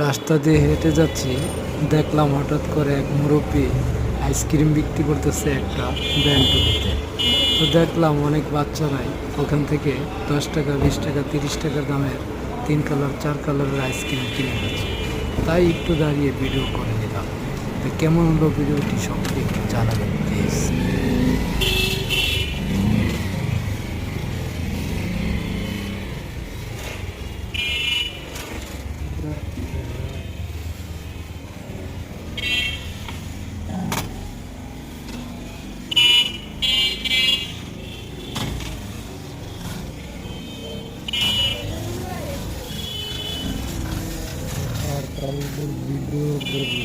রাস্তা দিয়ে হেঁটে যাচ্ছি, দেখলাম হঠাৎ করে এক মুরব্বী আইসক্রিম বিক্রি করতেছে একটা ভ্যানটুকুতে। তো দেখলাম অনেক বাচ্চারাই ওখান থেকে 10 টাকা, 20 টাকা, 30 টাকা দামের 3 কালার 4 কালারের আইসক্রিম কিনে যাচ্ছে। তাই একটু দাঁড়িয়ে ভিডিও করে নিলাম। তো কেমন হলো ভিডিওটি সবকে একটু জানাবেন প্লিজ। আর তারপর ভিডিও করবো।